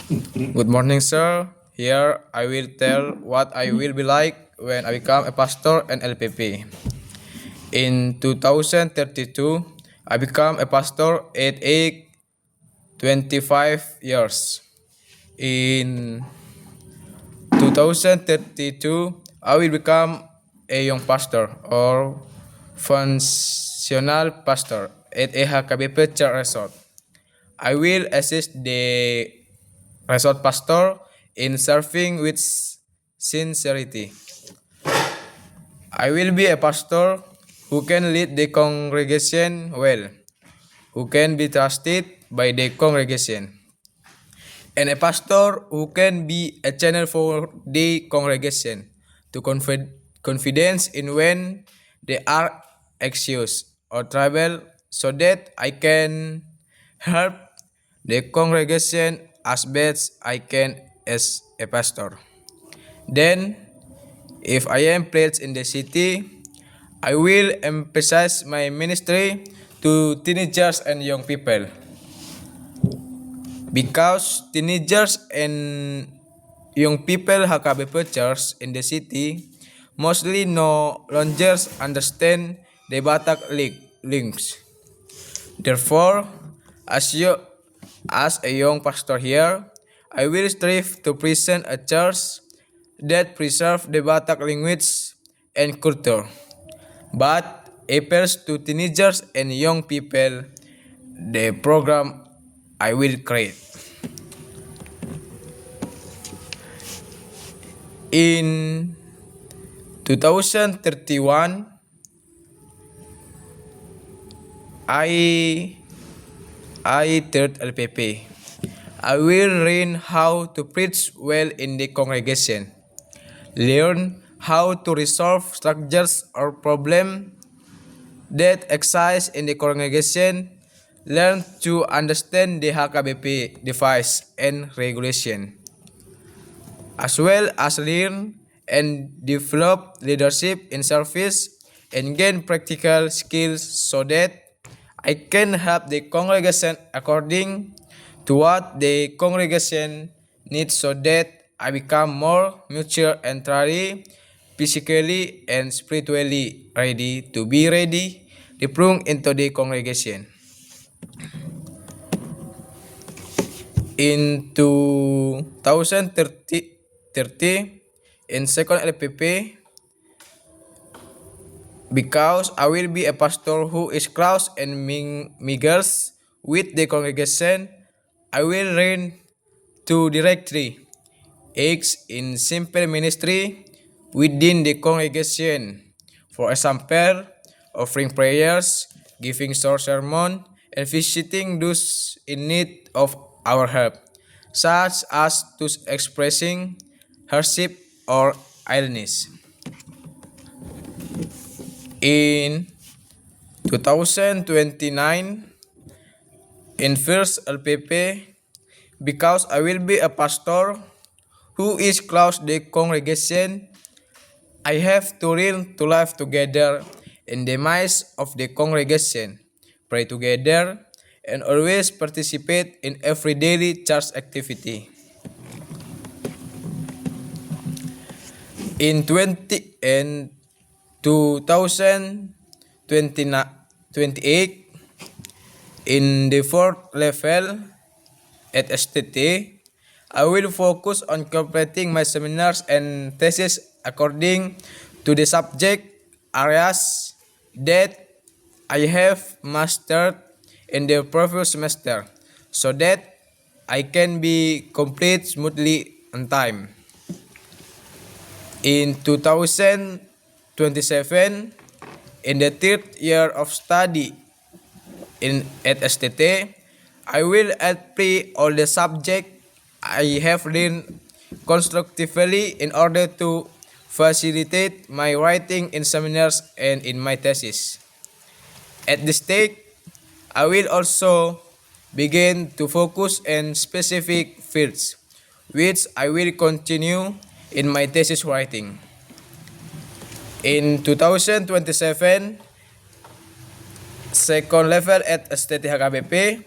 Good morning, sir. Here I will tell what I will be like when I become a pastor and LPP. In 2032, I become a pastor at age 25 years. In 2032, I will become a young pastor or functional pastor at a HKBP Church Resort. I will assist the resort pastor in serving with sincerity. I will be a pastor who can lead the congregation well, who can be trusted by the congregation, and a pastor who can be a channel for the congregation to confidence in when they are anxious or trouble so that I can help the congregation as best I can as a pastor. Then, if I am placed in the city, I will emphasize my ministry to teenagers and young people because teenagers and young people HKBP Church in the city mostly no longer understand the Batak links. Therefore, as you as a young pastor here, I will strive to present a church that preserve the Batak language and culture, but appeals to teenagers and young people. The program I will create. In 2031, I third LPP. I will learn how to preach well in the congregation, learn how to resolve structures or problems that exist in the congregation, learn to understand the HKBP device and regulation, as well as learn and develop leadership in service and gain practical skills so that I can help the congregation according to what the congregation needs so that I become more mature and truly physically and spiritually ready to be ready to bring into the congregation. In 2030, in second LPP, because I will be a pastor who is close and mingles with the congregation, I will learn to directly acts in simple ministry within the congregation. For example, offering prayers, giving short sermon, and visiting those in need of our help, such as those expressing hardship or illness. In 2029, in first LPP, because I will be a pastor who is close the congregation, I have to learn to live together in the midst of the congregation, pray together, and always participate in every daily church activity. In 2028, in the fourth level at STT, I will focus on completing my seminars and thesis according to the subject areas that I have mastered in the previous semester so that I can be complete smoothly on time. In 2027, in the third year of study at STT, I will apply all the subjects I have learned constructively in order to facilitate my writing in seminars and in my thesis. At this stage, I will also begin to focus on specific fields, which I will continue in my thesis writing. In 2027, second level at STT HKBP,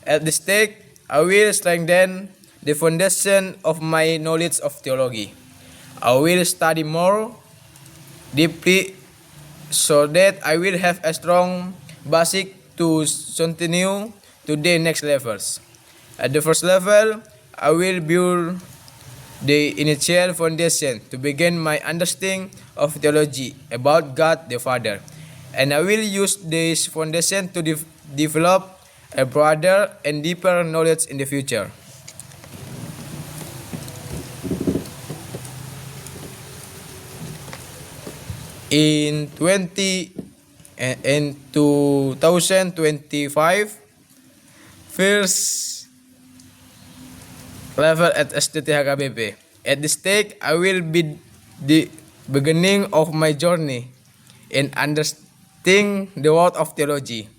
at this stage, I will strengthen the foundation of my knowledge of theology. I will study more deeply so that I will have a strong basic to continue to the next levels. At the first level, I will build the initial foundation to begin my understanding of theology about God the Father. And I will use this foundation to develop a broader and deeper knowledge in the future. In 2025, first level at STT HKBP. At this stage, I will be the beginning of my journey in understanding the world of theology.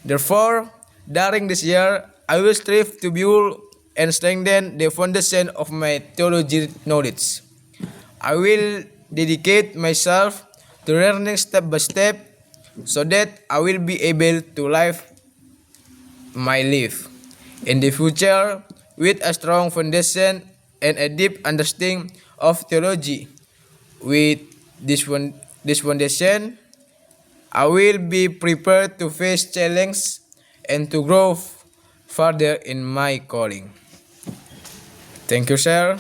Therefore, during this year, I will strive to build and strengthen the foundation of my theology knowledge. I will dedicate myself to learning step by step so that I will be able to live my life in the future with a strong foundation and a deep understanding of theology. With this foundation, I will be prepared to face challenges and to grow further in my calling. Thank you, sir.